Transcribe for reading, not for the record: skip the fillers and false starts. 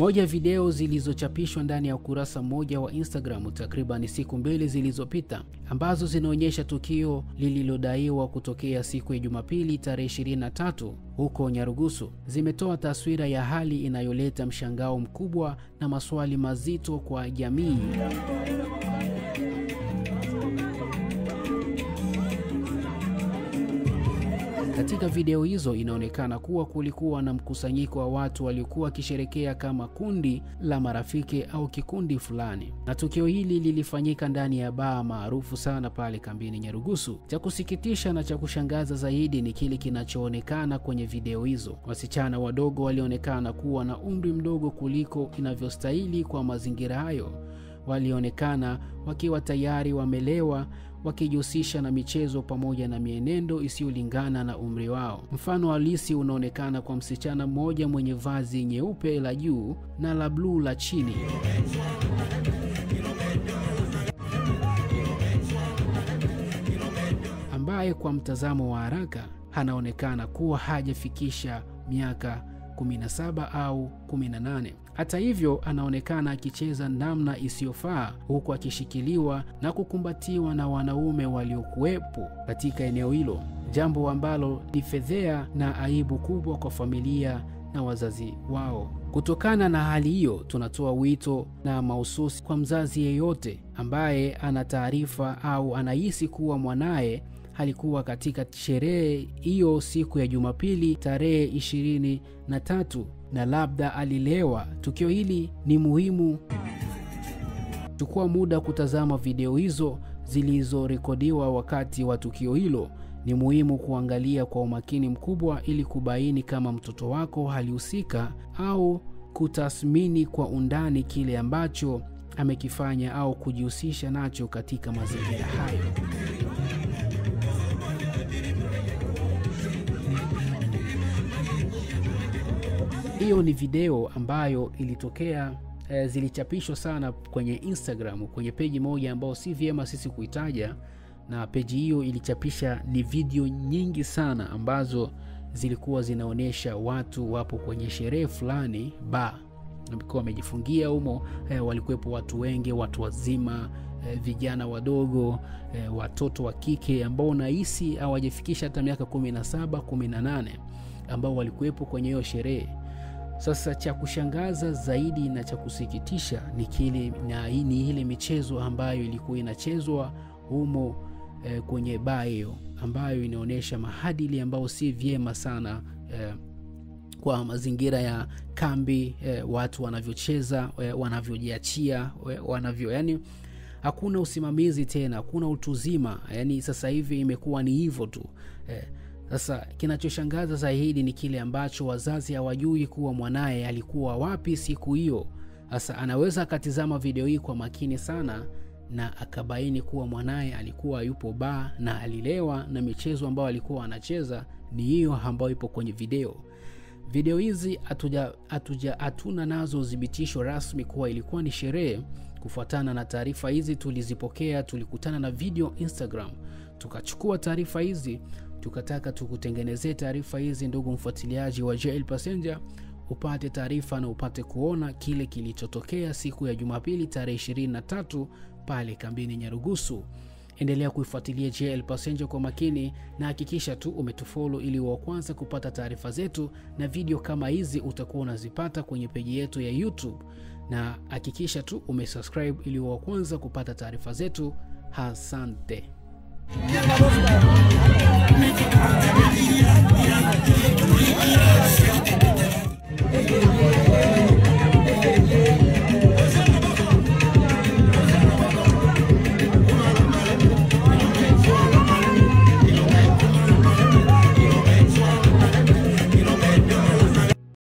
Moja ya video zilizochapishwa ndani ya ukurasa mmoja wa Instagram takriban siku 2 zilizopita, ambazo zinaonyesha tukio lililodaiwa kutokea siku ya Jumapili tarehe 23 huko Nyarugusu, zimetoa taswira ya hali inayoleta mshangao mkubwa na maswali mazito kwa jamii. Katika video hizo inaonekana kuwa kulikuwa na mkusanyiko wa watu waliokuwa kisherekea kama kundi la marafiki au kikundi fulani, na tukio hili lilifanyika ndani ya baa maarufu sana pale kambini Nyarugusu. Cha kusikitisha na cha kushangaza zaidi ni kile kinachoonekana kwenye video hizo. Wasichana wadogo walionekana kuwa na umri mdogo kuliko inavyostahili kwa mazingira hayo. Walionekana wakiwa tayari wamelewa, wakijihusisha na michezo pamoja na mienendo isiyolingana na umri wao. Mfano halisi unaonekana kwa msichana mmoja mwenye vazi nyeupe la juu na la bluu la chini, ambaye kwa mtazamo wa haraka anaonekana kuwa hajafikisha miaka 17 au 18. Hata hivyo, anaonekana akicheza namna isiyofaa huku akishikiliwa na kukumbatiwa na wanaume waliokuwepo katika eneo hilo, jambo ambalo ni fedheha na aibu kubwa kwa familia na wazazi wao. Kutokana na hali hiyo, tunatoa wito na mahususi kwa mzazi yeyote ambaye ana taarifa au anahisi kuwa mwanae alikuwa katika sherehe hiyo siku ya Jumapili tarehe 23 na labda alilewa. Tukio hili ni muhimu. Chukua muda kutazama video hizo zilizorekodiwa wakati wa tukio hilo. Ni muhimu kuangalia kwa umakini mkubwa ili kubaini kama mtoto wako alihusika au kutathmini kwa undani kile ambacho amekifanya au kujihusisha nacho katika mazingira hayo. Hiyo ni video ambayo ilitokea, zilichapishwa sana kwenye Instagram, kwenye peji moja ambayo si vyema sisi kuitaja, na peji hiyo ilichapisha ni video nyingi sana ambazo zilikuwa zinaonyesha watu wapo kwenye sherehe fulani ba, walikuwa wamejifungia humo. Walikuwepo watu wengi, watu wazima, vijana wadogo, watoto wa kike ambao nahisi hawajafikisha hata miaka 17, 18 ambao walikuwepo kwenye hiyo sherehe. Sasa cha kushangaza zaidi na cha kusikitisha ni kile ni ile michezo ambayo ilikuwa inachezwa humo kwenye baa hiyo, ambayo inaonyesha maadili ambayo si vyema sana kwa mazingira ya kambi, watu wanavyocheza, wanavyojiachia, yani hakuna usimamizi tena, hakuna utuzima. Yani sasa hivi imekuwa ni hivyo tu. Sasa kinachoshangaza zaidi ni kile ambacho wazazi hawajui kuwa mwanae alikuwa wapi siku hiyo. Sasa anaweza akatizama video hii kwa makini sana na akabaini kuwa mwanae alikuwa yupo baa na alilewa, na michezo ambayo alikuwa anacheza ni hiyo ambayo ipo kwenye video. Video hizi hatuna nazo udhibitisho rasmi kuwa ilikuwa ni sherehe. Kufuatana na taarifa hizi tulizipokea, tulikutana na video Instagram, tukachukua taarifa hizi, tukataka tukutengenezee taarifa hizi, ndugu mfuatiliaji wa JL Passenger, upate taarifa na upate kuona kile kilichotokea siku ya Jumapili tarehe 23 pale kambini Nyarugusu. Endelea kuifuatilia JL Passenger kwa makini na hakikisha tu umetufollow ili wa kwanza kupata taarifa zetu, na video kama hizi utakuwa unazipata kwenye peji yetu ya YouTube, na hakikisha tu umesubscribe ili wa kwanza kupata taarifa zetu. Asante. Yeah.